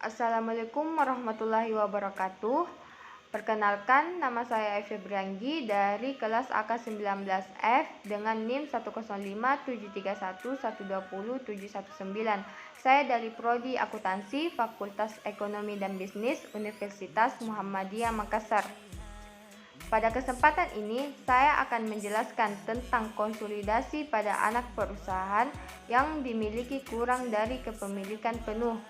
Assalamualaikum warahmatullahi wabarakatuh. Perkenalkan, nama saya Febrianggi dari kelas AK19F dengan NIM 1057311207119. Saya dari Prodi Akuntansi, Fakultas Ekonomi dan Bisnis, Universitas Muhammadiyah Makassar. Pada kesempatan ini, saya akan menjelaskan tentang konsolidasi pada anak perusahaan yang dimiliki kurang dari kepemilikan penuh.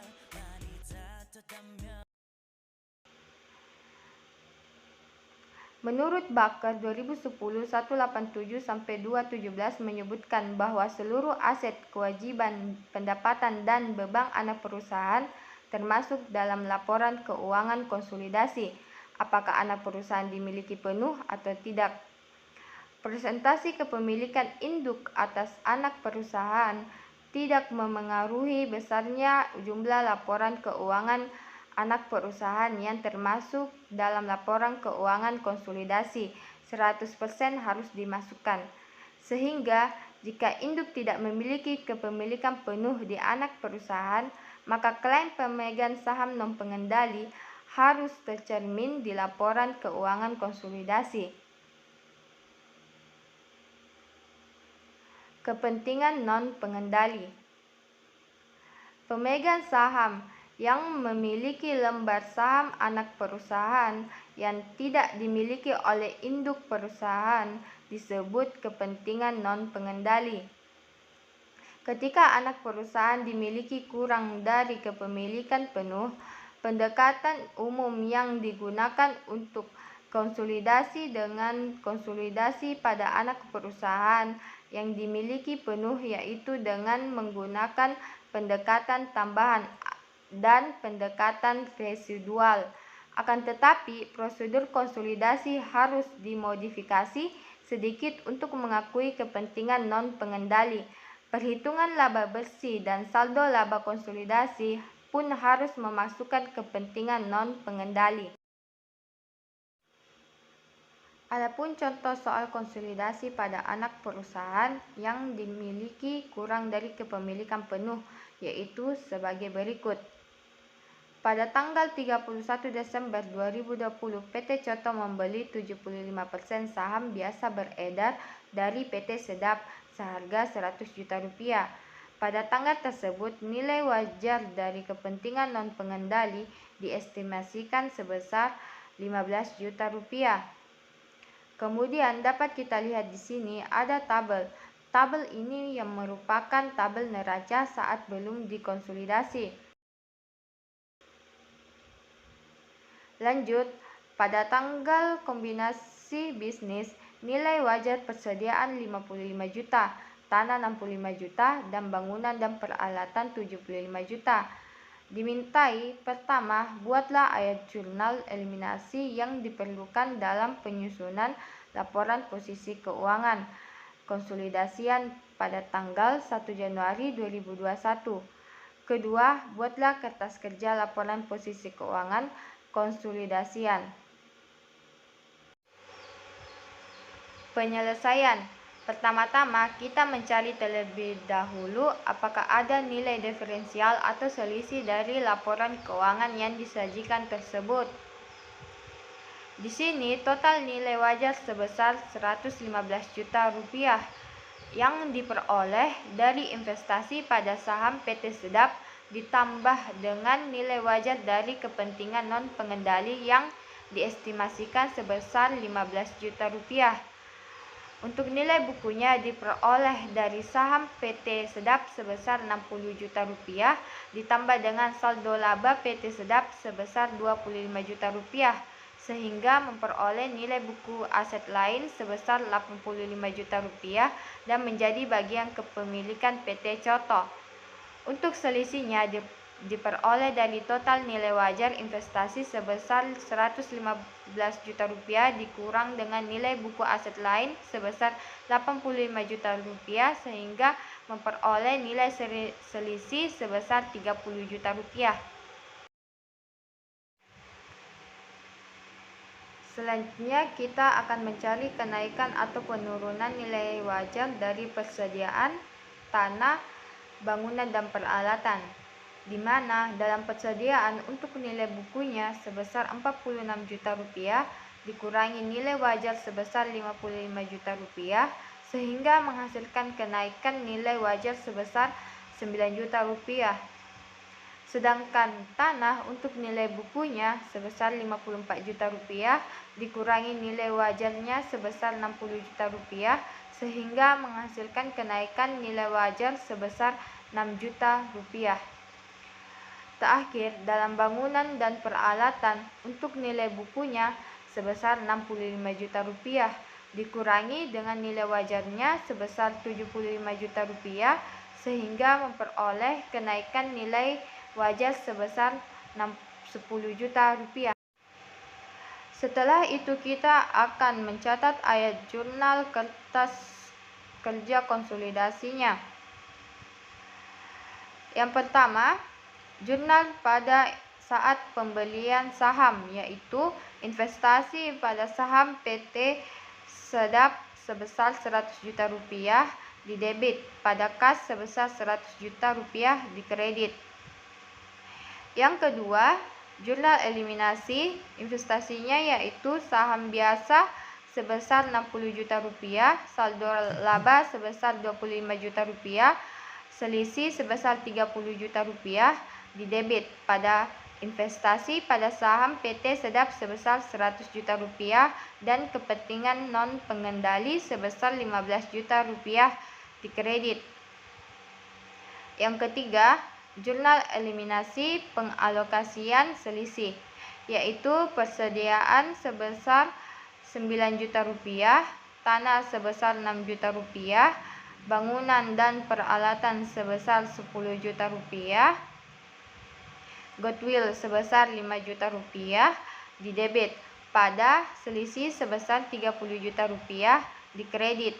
Menurut Baker 2010-187-217 menyebutkan bahwa seluruh aset, kewajiban, pendapatan, dan beban anak perusahaan termasuk dalam laporan keuangan konsolidasi, apakah anak perusahaan dimiliki penuh atau tidak. Presentasi kepemilikan induk atas anak perusahaan tidak memengaruhi besarnya jumlah laporan keuangan anak perusahaan yang termasuk dalam laporan keuangan konsolidasi. 100% harus dimasukkan. Sehingga jika induk tidak memiliki kepemilikan penuh di anak perusahaan, maka klaim pemegang saham non-pengendali harus tercermin di laporan keuangan konsolidasi. Kepentingan non-pengendali. Pemegang saham yang memiliki lembar saham anak perusahaan yang tidak dimiliki oleh induk perusahaan disebut kepentingan non-pengendali. Ketika anak perusahaan dimiliki kurang dari kepemilikan penuh, pendekatan umum yang digunakan untuk konsolidasi dengan konsolidasi pada anak perusahaan yang dimiliki penuh yaitu dengan menggunakan pendekatan tambahan dan pendekatan residual. Akan tetapi, prosedur konsolidasi harus dimodifikasi sedikit untuk mengakui kepentingan non-pengendali. Perhitungan laba bersih dan saldo laba konsolidasi pun harus memasukkan kepentingan non-pengendali. Adapun contoh soal konsolidasi pada anak perusahaan yang dimiliki kurang dari kepemilikan penuh yaitu sebagai berikut. Pada tanggal 31 Desember 2020, PT Coto membeli 75% saham biasa beredar dari PT Sedap seharga Rp100 juta. Pada tanggal tersebut, nilai wajar dari kepentingan non-pengendali diestimasikan sebesar Rp15 juta. Kemudian dapat kita lihat di sini ada tabel. Tabel ini yang merupakan tabel neraca saat belum dikonsolidasi. Lanjut, pada tanggal kombinasi bisnis, nilai wajar persediaan 55 juta, tanah 65 juta, dan bangunan dan peralatan 75 juta. Dimintai, pertama, buatlah ayat jurnal eliminasi yang diperlukan dalam penyusunan laporan posisi keuangan konsolidasian pada tanggal 1 Januari 2021. Kedua, buatlah kertas kerja laporan posisi keuangan konsolidasian. Penyelesaian. Pertama-tama, kita mencari terlebih dahulu apakah ada nilai diferensial atau selisih dari laporan keuangan yang disajikan tersebut. Di sini total nilai wajar sebesar Rp115 juta yang diperoleh dari investasi pada saham PT Sedap ditambah dengan nilai wajar dari kepentingan non-pengendali yang diestimasikan sebesar Rp15 juta. Untuk nilai bukunya diperoleh dari saham PT Sedap sebesar Rp60 juta ditambah dengan saldo laba PT Sedap sebesar Rp25 juta sehingga memperoleh nilai buku aset lain sebesar Rp85 juta dan menjadi bagian kepemilikan PT Coto. Untuk selisihnya diperoleh dari total nilai wajar investasi sebesar Rp115 juta dikurang dengan nilai buku aset lain sebesar Rp85 juta sehingga memperoleh nilai selisih sebesar Rp30 juta. Selanjutnya kita akan mencari kenaikan atau penurunan nilai wajar dari persediaan tanah, bangunan dan peralatan. di mana dalam persediaan untuk nilai bukunya sebesar 46 juta rupiah dikurangi nilai wajar sebesar 55 juta rupiah sehingga menghasilkan kenaikan nilai wajar sebesar 9 juta rupiah. Sedangkan tanah untuk nilai bukunya sebesar 54 juta rupiah dikurangi nilai wajarnya sebesar 60 juta rupiah sehingga menghasilkan kenaikan nilai wajar sebesar 6 juta rupiah. Terakhir, dalam bangunan dan peralatan untuk nilai bukunya sebesar 65 juta rupiah dikurangi dengan nilai wajarnya sebesar 75 juta rupiah sehingga memperoleh kenaikan nilai wajar sebesar 10 juta rupiah. Setelah itu kita akan mencatat ayat jurnal kertas kerja konsolidasinya. Yang pertama, jurnal pada saat pembelian saham, yaitu investasi pada saham PT Sedap sebesar 100 juta rupiah di debit, pada kas sebesar 100 juta rupiah di kredit. Yang kedua, jurnal eliminasi investasinya yaitu saham biasa sebesar 60 juta rupiah, saldo laba sebesar 25 juta rupiah, selisih sebesar 30 juta rupiah di debit pada investasi pada saham PT Sedap sebesar 100 juta rupiah dan kepentingan non pengendali sebesar 15 juta rupiah di kredit. Yang ketiga, jurnal eliminasi pengalokasian selisih, yaitu persediaan sebesar 9 juta rupiah, tanah sebesar 6 juta rupiah, bangunan dan peralatan sebesar 10 juta rupiah, goodwill sebesar 5 juta rupiah di debit pada selisih sebesar 30 juta rupiah di kredit.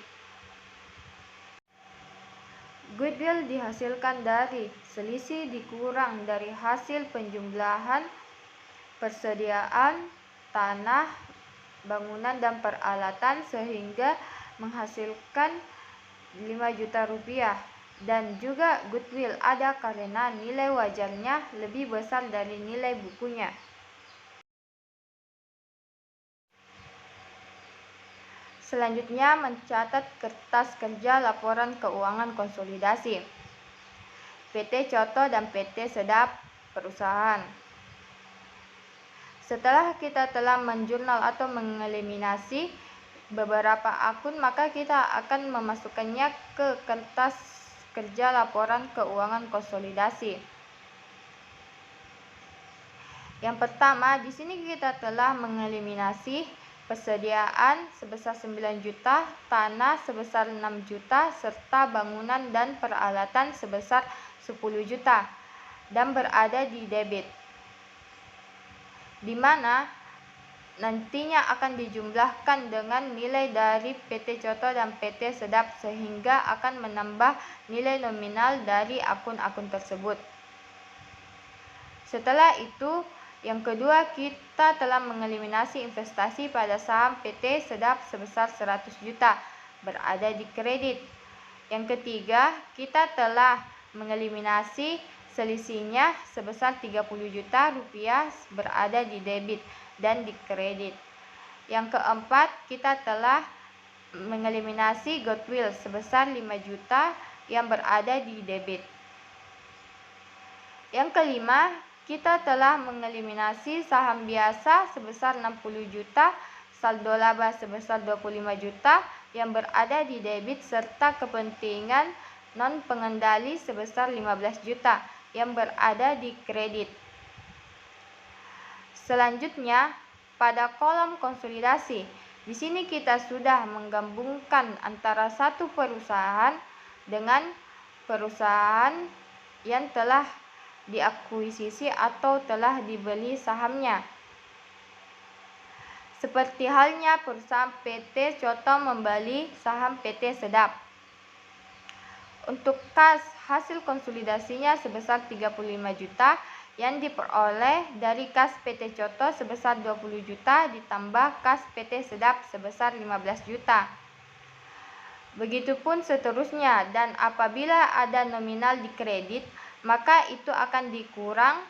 Goodwill dihasilkan dari selisih dikurang dari hasil penjumlahan persediaan tanah, bangunan dan peralatan sehingga menghasilkan 5 juta rupiah. Dan juga goodwill ada karena nilai wajarnya lebih besar dari nilai bukunya. Selanjutnya, mencatat kertas kerja laporan keuangan konsolidasi PT Coto dan PT Sedap Perusahaan. Setelah kita telah menjurnal atau mengeliminasi beberapa akun, maka kita akan memasukkannya ke kertas kerja laporan keuangan konsolidasi. Yang pertama, di sini kita telah mengeliminasi persediaan sebesar 9 juta, tanah sebesar 6 juta, serta bangunan dan peralatan sebesar 10 juta dan berada di debit, di mana nantinya akan dijumlahkan dengan nilai dari PT Coto dan PT Sedap sehingga akan menambah nilai nominal dari akun-akun tersebut. Setelah itu, yang kedua, kita telah mengeliminasi investasi pada saham PT Sedap sebesar 100 juta berada di kredit. Yang ketiga, kita telah mengeliminasi selisihnya sebesar 30 juta rupiah berada di debit dan di kredit. Yang keempat, kita telah mengeliminasi goodwill sebesar 5 juta yang berada di debit. Yang kelima, kita telah mengeliminasi saham biasa sebesar 60 juta, saldo laba sebesar 25 juta yang berada di debit serta kepentingan non pengendali sebesar 15 juta yang berada di kredit. Selanjutnya, pada kolom konsolidasi, di sini kita sudah menggabungkan antara satu perusahaan dengan perusahaan yang telah diakuisisi atau telah dibeli sahamnya. Seperti halnya perusahaan PT Coto membeli saham PT Sedap. Untuk kas hasil konsolidasinya sebesar 35 juta yang diperoleh dari kas PT Coto sebesar 20 juta ditambah kas PT Sedap sebesar 15 juta. Begitupun seterusnya, dan apabila ada nominal di kredit, maka itu akan dikurang.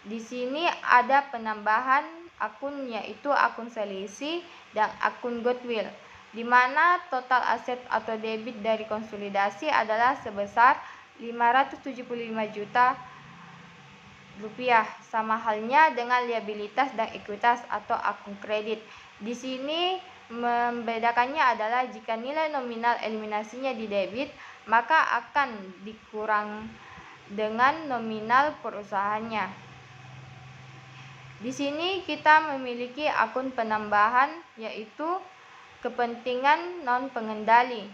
Di sini ada penambahan akun, yaitu akun selisih dan akun goodwill, di mana total aset atau debit dari konsolidasi adalah sebesar 575 juta rupiah, sama halnya dengan liabilitas dan ekuitas atau akun kredit. Di sini membedakannya adalah jika nilai nominal eliminasinya di debit, maka akan dikurang dengan nominal perusahaannya. Di sini kita memiliki akun penambahan, yaitu kepentingan non pengendali,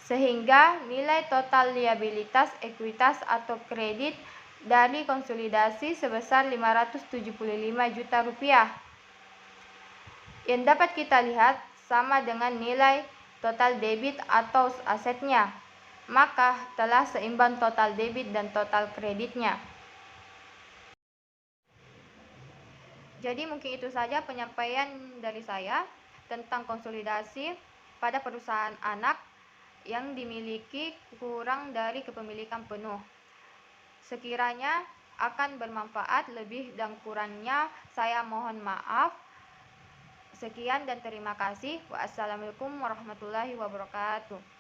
sehingga nilai total liabilitas, ekuitas atau kredit dari konsolidasi sebesar 575 juta rupiah. Yang dapat kita lihat sama dengan nilai total debit atau asetnya, maka telah seimbang total debit dan total kreditnya. Jadi mungkin itu saja penyampaian dari saya tentang konsolidasi pada perusahaan anak yang dimiliki kurang dari kepemilikan penuh. Sekiranya akan bermanfaat, lebih dan kurangnya saya mohon maaf. Sekian dan terima kasih. Wassalamualaikum warahmatullahi wabarakatuh.